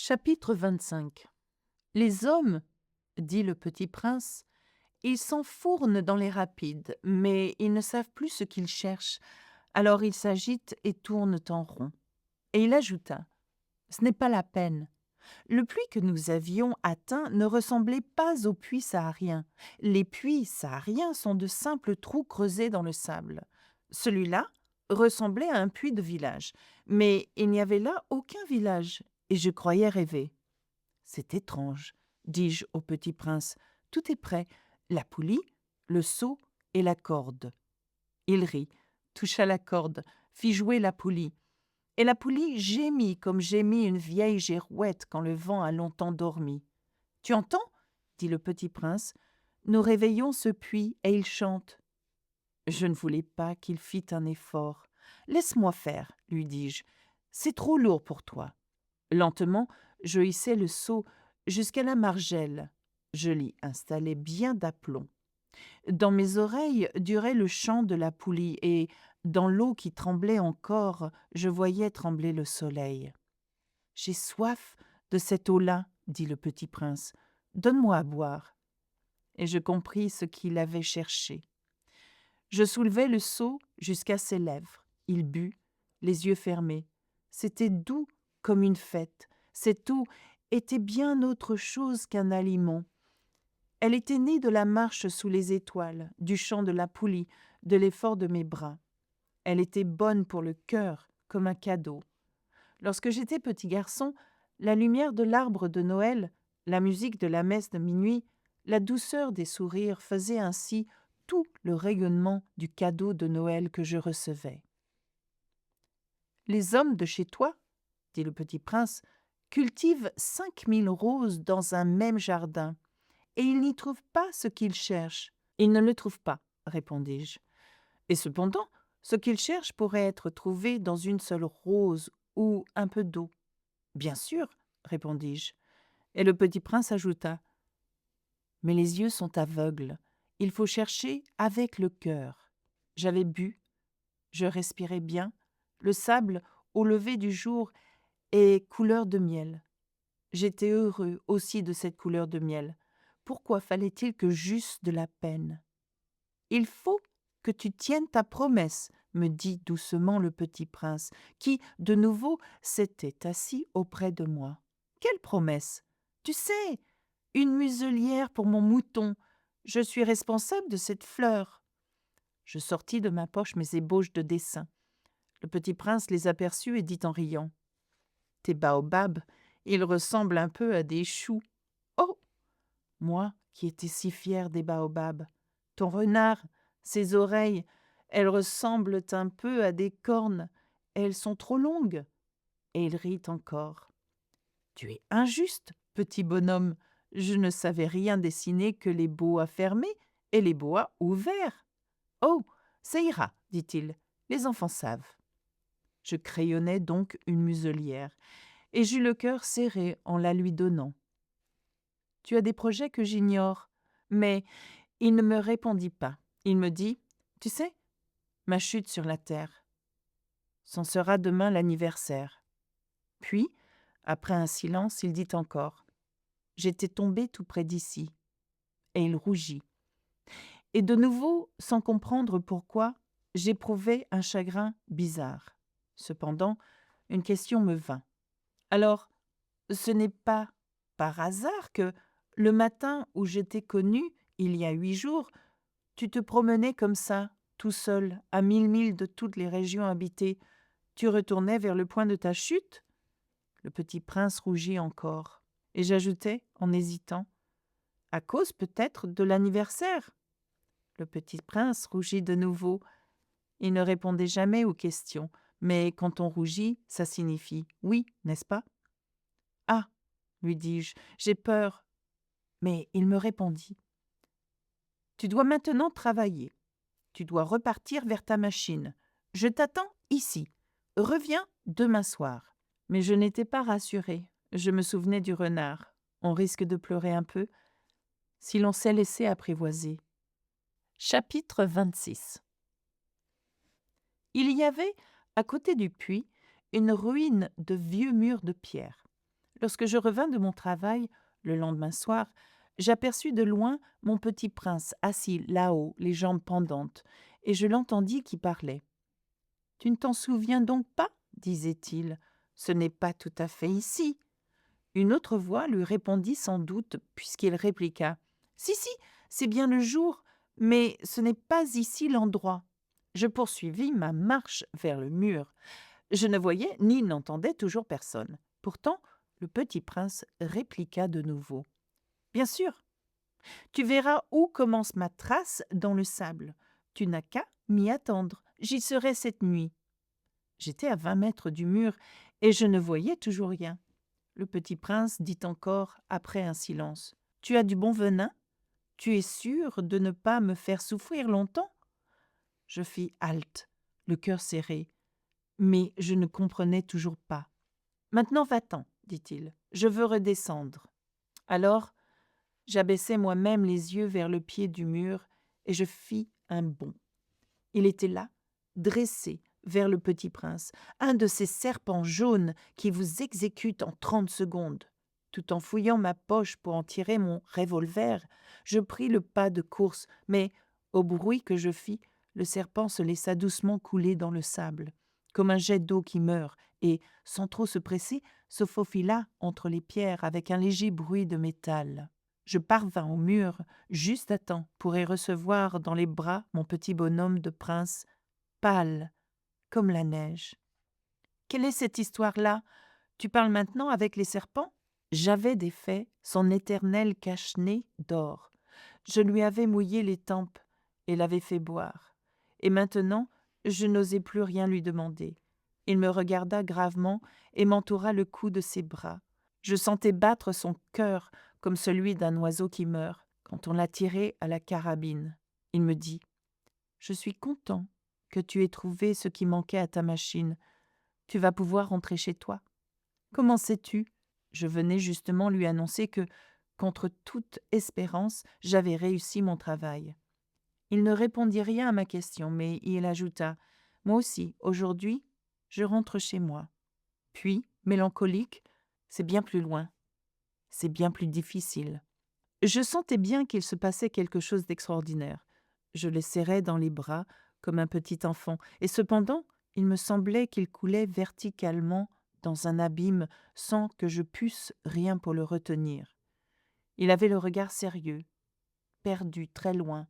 Chapitre 25. Les hommes, dit le petit prince, ils s'enfournent dans les rapides, mais ils ne savent plus ce qu'ils cherchent, alors ils s'agitent et tournent en rond. Et il ajouta, ce n'est pas la peine. Le puits que nous avions atteint ne ressemblait pas aux puits sahariens. Les puits sahariens sont de simples trous creusés dans le sable. Celui-là ressemblait à un puits de village, mais il n'y avait là aucun village, et je croyais rêver. C'est étrange, dis-je au petit prince. Tout est prêt, la poulie, le seau et la corde. Il rit, toucha la corde, fit jouer la poulie. Et la poulie gémit comme gémit une vieille girouette quand le vent a longtemps dormi. « Tu entends ?» dit le petit prince. « Nous réveillons ce puits et il chante. » Je ne voulais pas qu'il fît un effort. « Laisse-moi faire, lui dis-je. C'est trop lourd pour toi. » Lentement, je hissai le seau jusqu'à la margelle. Je l'y installai bien d'aplomb. Dans mes oreilles durait le chant de la poulie, et dans l'eau qui tremblait encore, je voyais trembler le soleil. « J'ai soif de cette eau-là, dit le petit prince. Donne-moi à boire. » Et je compris ce qu'il avait cherché. Je soulevai le seau jusqu'à ses lèvres. Il but, les yeux fermés. C'était doux comme une fête. Cette eau était bien autre chose qu'un aliment. Elle était née de la marche sous les étoiles, du chant de la poulie, de l'effort de mes bras. Elle était bonne pour le cœur, comme un cadeau. Lorsque j'étais petit garçon, la lumière de l'arbre de Noël, la musique de la messe de minuit, la douceur des sourires faisaient ainsi tout le rayonnement du cadeau de Noël que je recevais. « Les hommes de chez toi, dit le petit prince, cultivent 5000 roses dans un même jardin, et ils n'y trouvent pas ce qu'ils cherchent. »« Ils ne le trouvent pas, répondis-je. Et cependant, ce qu'ils cherchent pourrait être trouvé dans une seule rose ou un peu d'eau. »« Bien sûr, répondis-je. » Et le petit prince ajouta, « Mais les yeux sont aveugles. Il faut chercher avec le cœur. » J'avais bu, je respirais bien. Le sable, au lever du jour, est couleur de miel. J'étais heureux aussi de cette couleur de miel. Pourquoi fallait-il que j'eusse de la peine ? « Il faut que tu tiennes ta promesse, me dit doucement le petit prince, qui, de nouveau, s'était assis auprès de moi. « Quelle promesse ? Tu sais, une muselière pour mon mouton. Je suis responsable de cette fleur. » Je sortis de ma poche mes ébauches de dessin. Le petit prince les aperçut et dit en riant, « Tes baobabs, ils ressemblent un peu à des choux. » Oh ! Moi qui étais si fière des baobabs. Ton renard, ses oreilles, elles ressemblent un peu à des cornes. Elles sont trop longues. Et il rit encore. « Tu es injuste, petit bonhomme. Je ne savais rien dessiner que les boas fermés et les boas ouverts. »« Oh, ça ira, dit-il. Les enfants savent. » Je crayonnai donc une muselière, et j'eus le cœur serré en la lui donnant. « Tu as des projets que j'ignore. » Mais il ne me répondit pas. Il me dit, « Tu sais, ma chute sur la terre. C'en sera demain l'anniversaire. » Puis, après un silence, il dit encore, « J'étais tombé tout près d'ici. » Et il rougit. Et de nouveau, sans comprendre pourquoi, j'éprouvais un chagrin bizarre. Cependant, une question me vint. « Alors, ce n'est pas par hasard que, le matin où je t'ai connu, il y a 8 jours, tu te promenais comme ça, tout seul, à 1000 milles de toutes les régions habitées. Tu retournais vers le point de ta chute ?» Le petit prince rougit encore. Et j'ajoutai, en hésitant, « À cause peut-être de l'anniversaire ?» Le petit prince rougit de nouveau. Il ne répondait jamais aux questions, mais quand on rougit, ça signifie « oui », n'est-ce pas ? « Ah !» lui dis-je, « j'ai peur. » Mais il me répondit, « Tu dois maintenant travailler. Tu dois repartir vers ta machine. Je t'attends ici. Reviens demain soir. » Mais je n'étais pas rassurée. Je me souvenais du renard. On risque de pleurer un peu si l'on s'est laissé apprivoiser. Chapitre 26. Il y avait, à côté du puits, une ruine de vieux murs de pierre. Lorsque je revins de mon travail, le lendemain soir, j'aperçus de loin mon petit prince assis là-haut, les jambes pendantes, et je l'entendis qui parlait. Tu ne t'en souviens donc pas, disait-il. Ce n'est pas tout à fait ici. Une autre voix lui répondit sans doute, puisqu'il répliqua. Si, si, c'est bien le jour, mais ce n'est pas ici l'endroit. Je poursuivis ma marche vers le mur. Je ne voyais ni n'entendais toujours personne. Pourtant, le petit prince répliqua de nouveau. Bien sûr, tu verras où commence ma trace dans le sable. Tu n'as qu'à m'y attendre. J'y serai cette nuit. J'étais à 20 mètres du mur et je ne voyais toujours rien. Le petit prince dit encore, après un silence. Tu as du bon venin? Tu es sûr de ne pas me faire souffrir longtemps? Je fis halte, le cœur serré, mais je ne comprenais toujours pas. Maintenant va-t'en, dit-il, je veux redescendre. Alors, j'abaissai moi-même les yeux vers le pied du mur et je fis un bond. Il était là, dressé vers le petit prince, un de ces serpents jaunes qui vous exécutent en 30 secondes. Tout en fouillant ma poche pour en tirer mon revolver, je pris le pas de course, mais, au bruit que je fis, le serpent se laissa doucement couler dans le sable, comme un jet d'eau qui meurt, et, sans trop se presser, se faufila entre les pierres avec un léger bruit de métal. Je parvins au mur juste à temps pour y recevoir dans les bras mon petit bonhomme de prince, pâle comme la neige. Quelle est cette histoire-là? Tu parles maintenant avec les serpents? J'avais défait son éternel cache-nez d'or. Je lui avais mouillé les tempes et l'avais fait boire. Et maintenant, je n'osais plus rien lui demander. Il me regarda gravement et m'entoura le cou de ses bras. Je sentais battre son cœur comme celui d'un oiseau qui meurt quand on l'a tiré à la carabine. Il me dit « Je suis content que tu aies trouvé ce qui manquait à ta machine. Tu vas pouvoir rentrer chez toi. » Comment sais-tu? Je venais justement lui annoncer que, contre toute espérance, j'avais réussi mon travail. Il ne répondit rien à ma question, mais il ajouta « Moi aussi, aujourd'hui, je rentre chez moi. » Puis, mélancolique, « C'est bien plus loin. C'est bien plus difficile. » Je sentais bien qu'il se passait quelque chose d'extraordinaire. Je le serrais dans les bras comme un petit enfant, et cependant, il me semblait qu'il coulait verticalement dans un abîme sans que je pusse rien pour le retenir. Il avait le regard sérieux, perdu très loin.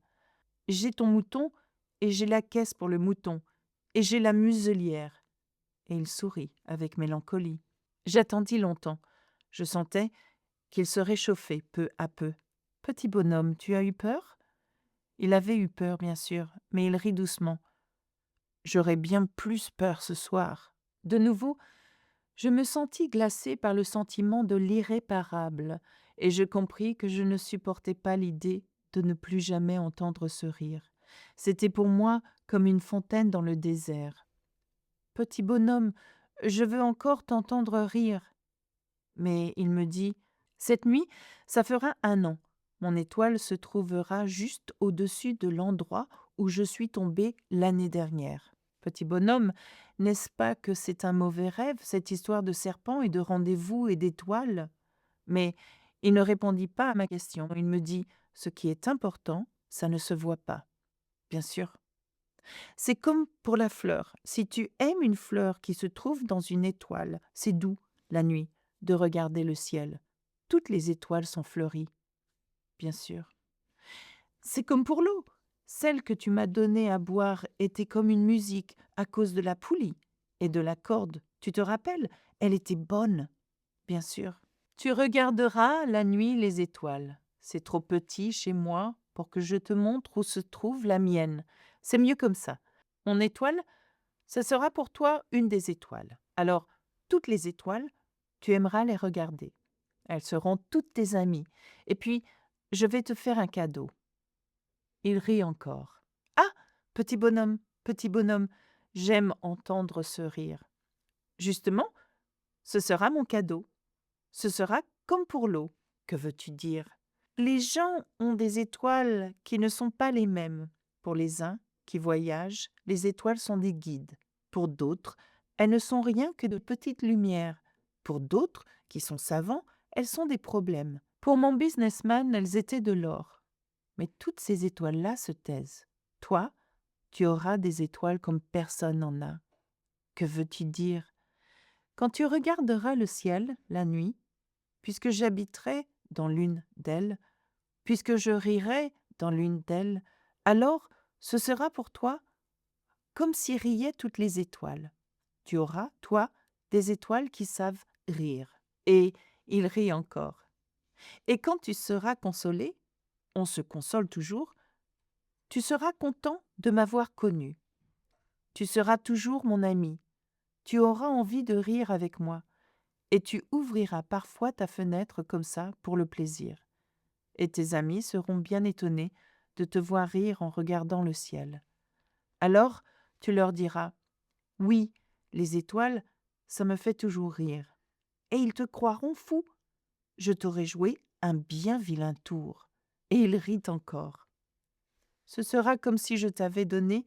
J'ai ton mouton et j'ai la caisse pour le mouton et j'ai la muselière. Et il sourit avec mélancolie. J'attendis longtemps. Je sentais qu'il se réchauffait peu à peu. Petit bonhomme, tu as eu peur? Il avait eu peur, bien sûr, mais il rit doucement. J'aurais bien plus peur ce soir. De nouveau, je me sentis glacée par le sentiment de l'irréparable, et je compris que je ne supportais pas l'idée de ne plus jamais entendre ce rire. C'était pour moi comme une fontaine dans le désert. Petit bonhomme, je veux encore t'entendre rire. Mais il me dit, cette nuit, ça fera 1 an. Mon étoile se trouvera juste au-dessus de l'endroit où je suis tombée l'année dernière. Petit bonhomme, n'est-ce pas que c'est un mauvais rêve, cette histoire de serpent et de rendez-vous et d'étoiles? Mais il ne répondit pas à ma question. Il me dit, ce qui est important, ça ne se voit pas. Bien sûr. C'est comme pour la fleur. Si tu aimes une fleur qui se trouve dans une étoile, c'est doux, la nuit, de regarder le ciel. Toutes les étoiles sont fleuries. Bien sûr. C'est comme pour l'eau. Celle que tu m'as donnée à boire était comme une musique à cause de la poulie et de la corde. Tu te rappelles? Elle était bonne. Bien sûr. Tu regarderas la nuit les étoiles. C'est trop petit chez moi pour que je te montre où se trouve la mienne. C'est mieux comme ça. Mon étoile, ce sera pour toi une des étoiles. Alors, toutes les étoiles, tu aimeras les regarder. Elles seront toutes tes amies. Et puis, je vais te faire un cadeau. Il rit encore. Ah, petit bonhomme, j'aime entendre ce rire. Justement, ce sera mon cadeau. Ce sera comme pour l'eau. Que veux-tu dire? Les gens ont des étoiles qui ne sont pas les mêmes. Pour les uns qui voyagent, les étoiles sont des guides. Pour d'autres, elles ne sont rien que de petites lumières. Pour d'autres, qui sont savants, elles sont des problèmes. Pour mon businessman, elles étaient de l'or. Mais toutes ces étoiles-là se taisent. Toi, tu auras des étoiles comme personne n'en a. Que veux-tu dire? Quand tu regarderas le ciel, la nuit, puisque j'habiterai dans l'une d'elles, puisque je rirai dans l'une d'elles, alors ce sera pour toi comme si riaient toutes les étoiles. Tu auras, toi, des étoiles qui savent rire. Et il rit encore. Et quand tu seras consolé, on se console toujours, tu seras content de m'avoir connu. Tu seras toujours mon ami. Tu auras envie de rire avec moi. Et tu ouvriras parfois ta fenêtre comme ça pour le plaisir. Et tes amis seront bien étonnés de te voir rire en regardant le ciel. Alors tu leur diras « Oui, les étoiles, ça me fait toujours rire. » Et ils te croiront fou. Je t'aurai joué un bien vilain tour. Et il rit encore. Ce sera comme si je t'avais donné,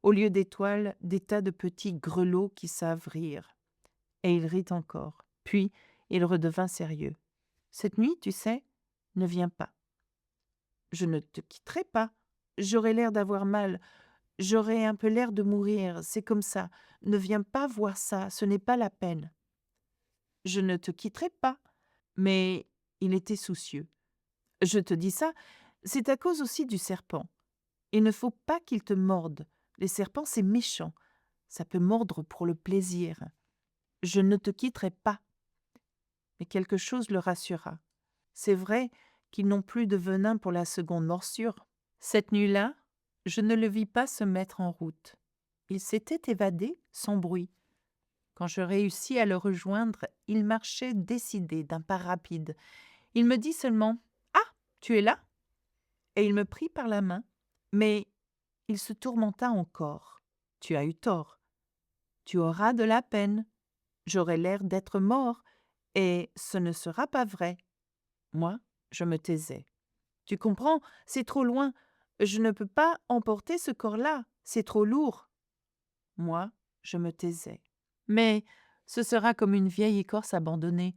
au lieu d'étoiles, des tas de petits grelots qui savent rire. Et il rit encore. Puis il redevint sérieux. Cette nuit, tu sais, ne viens pas. Je ne te quitterai pas. J'aurai l'air d'avoir mal. J'aurai un peu l'air de mourir. C'est comme ça. Ne viens pas voir ça. Ce n'est pas la peine. Je ne te quitterai pas. Mais il était soucieux. Je te dis ça, c'est à cause aussi du serpent. Il ne faut pas qu'il te morde. Les serpents, c'est méchant. Ça peut mordre pour le plaisir. Je ne te quitterai pas. Mais quelque chose le rassura. C'est vrai qu'ils n'ont plus de venin pour la seconde morsure. Cette nuit-là, je ne le vis pas se mettre en route. Il s'était évadé sans bruit. Quand je réussis à le rejoindre, il marchait décidé d'un pas rapide. Il me dit seulement « Ah, tu es là ?» Et il me prit par la main, mais il se tourmenta encore. « Tu as eu tort. Tu auras de la peine. J'aurai l'air d'être mort, et ce ne sera pas vrai. » Moi, je me taisais. « Tu comprends, c'est trop loin. Je ne peux pas emporter ce corps-là. C'est trop lourd. » Moi, je me taisais. « Mais ce sera comme une vieille écorce abandonnée.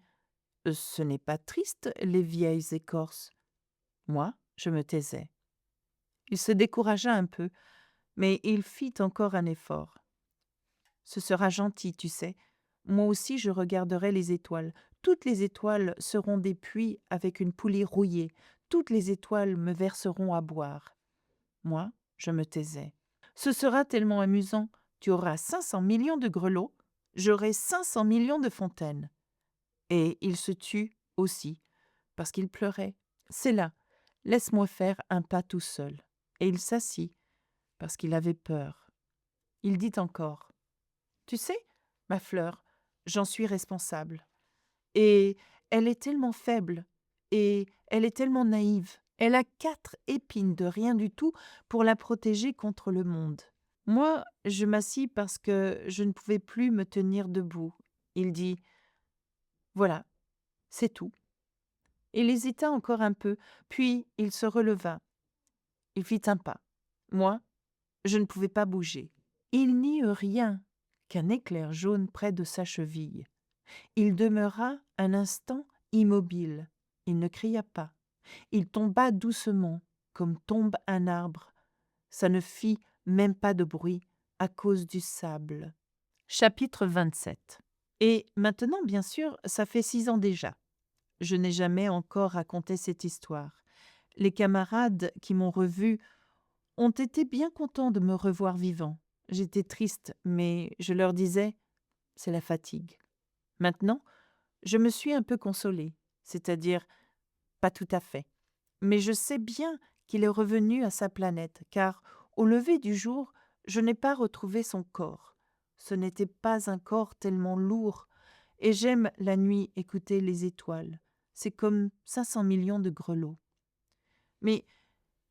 Ce n'est pas triste, les vieilles écorces. » Moi, je me taisais. Il se découragea un peu, mais il fit encore un effort. « Ce sera gentil, tu sais. Moi aussi, je regarderai les étoiles. Toutes les étoiles seront des puits avec une poulie rouillée. Toutes les étoiles me verseront à boire. » Moi, je me taisais. « Ce sera tellement amusant. Tu auras 500 millions de grelots. J'aurai 500 millions de fontaines. » Et il se tut aussi, parce qu'il pleurait. « C'est là. Laisse-moi faire un pas tout seul. » Et il s'assit, parce qu'il avait peur. Il dit encore « Tu sais, ma fleur, j'en suis responsable. Et elle est tellement faible, et elle est tellement naïve. Elle a 4 épines de rien du tout pour la protéger contre le monde. » Moi, je m'assis parce que je ne pouvais plus me tenir debout. Il dit « Voilà, c'est tout. » Il hésita encore un peu, puis il se releva. Il fit un pas. Moi, je ne pouvais pas bouger. Il n'y eut rien qu'un éclair jaune près de sa cheville. Il demeura un instant immobile. Il ne cria pas. Il tomba doucement, comme tombe un arbre. Ça ne fit même pas de bruit à cause du sable. Chapitre 27. Et maintenant, bien sûr, ça fait 6 ans déjà. Je n'ai jamais encore raconté cette histoire. Les camarades qui m'ont revu ont été bien contents de me revoir vivant. J'étais triste, mais je leur disais « c'est la fatigue ». Maintenant, je me suis un peu consolée, c'est-à-dire pas tout à fait. Mais je sais bien qu'il est revenu à sa planète, car au lever du jour, je n'ai pas retrouvé son corps. Ce n'était pas un corps tellement lourd, et j'aime la nuit écouter les étoiles. C'est comme 500 millions de grelots. Mais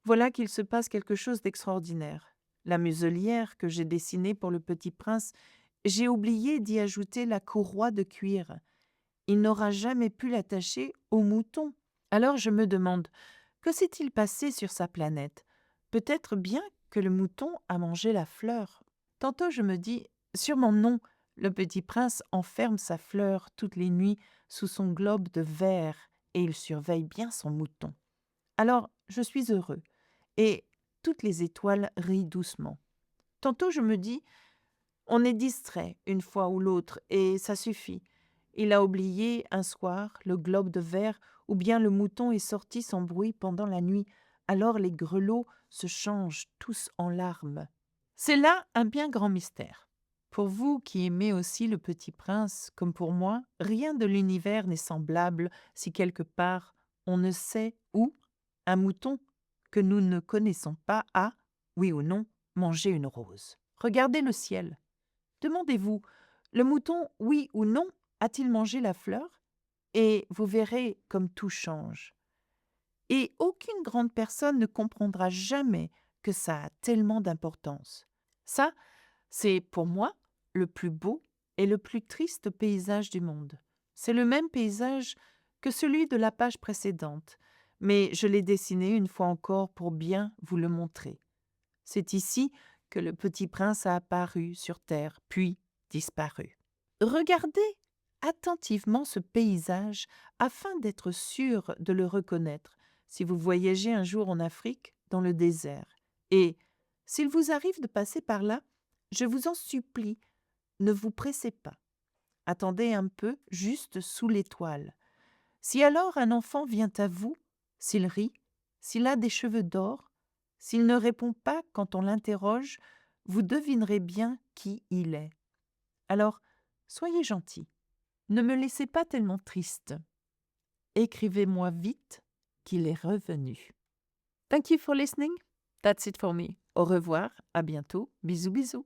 voilà qu'il se passe quelque chose d'extraordinaire. La muselière que j'ai dessinée pour le petit prince, j'ai oublié d'y ajouter la courroie de cuir. Il n'aura jamais pu l'attacher au mouton. Alors je me demande, que s'est-il passé sur sa planète? Peut-être bien que le mouton a mangé la fleur. Tantôt je me dis, sûrement non, Le petit prince enferme sa fleur toutes les nuits sous son globe de verre et il surveille bien son mouton. Alors, je suis heureux et toutes les étoiles rient doucement. Tantôt, je me dis, on est distrait une fois ou l'autre et ça suffit. Il a oublié un soir le globe de verre ou bien le mouton est sorti sans bruit pendant la nuit. Alors les grelots se changent tous en larmes. C'est là un bien grand mystère. Pour vous qui aimez aussi le Petit Prince, comme pour moi, rien de l'univers n'est semblable si quelque part on ne sait où un mouton que nous ne connaissons pas a, oui ou non, mangé une rose. Regardez le ciel. Demandez-vous, le mouton, oui ou non, a-t-il mangé la fleur? Et vous verrez comme tout change. Et aucune grande personne ne comprendra jamais que ça a tellement d'importance. Ça, c'est pour moi le plus beau et le plus triste paysage du monde. C'est le même paysage que celui de la page précédente, mais je l'ai dessiné une fois encore pour bien vous le montrer. C'est ici que le petit prince a apparu sur terre, puis disparu. Regardez attentivement ce paysage afin d'être sûr de le reconnaître si vous voyagez un jour en Afrique dans le désert. Et s'il vous arrive de passer par là, je vous en supplie, ne vous pressez pas. Attendez un peu juste sous l'étoile. Si alors un enfant vient à vous, s'il rit, s'il a des cheveux d'or, s'il ne répond pas quand on l'interroge, vous devinerez bien qui il est. Alors, soyez gentil. Ne me laissez pas tellement triste. Écrivez-moi vite qu'il est revenu. Thank you for listening. That's it for me. Au revoir, à bientôt. Bisous bisous.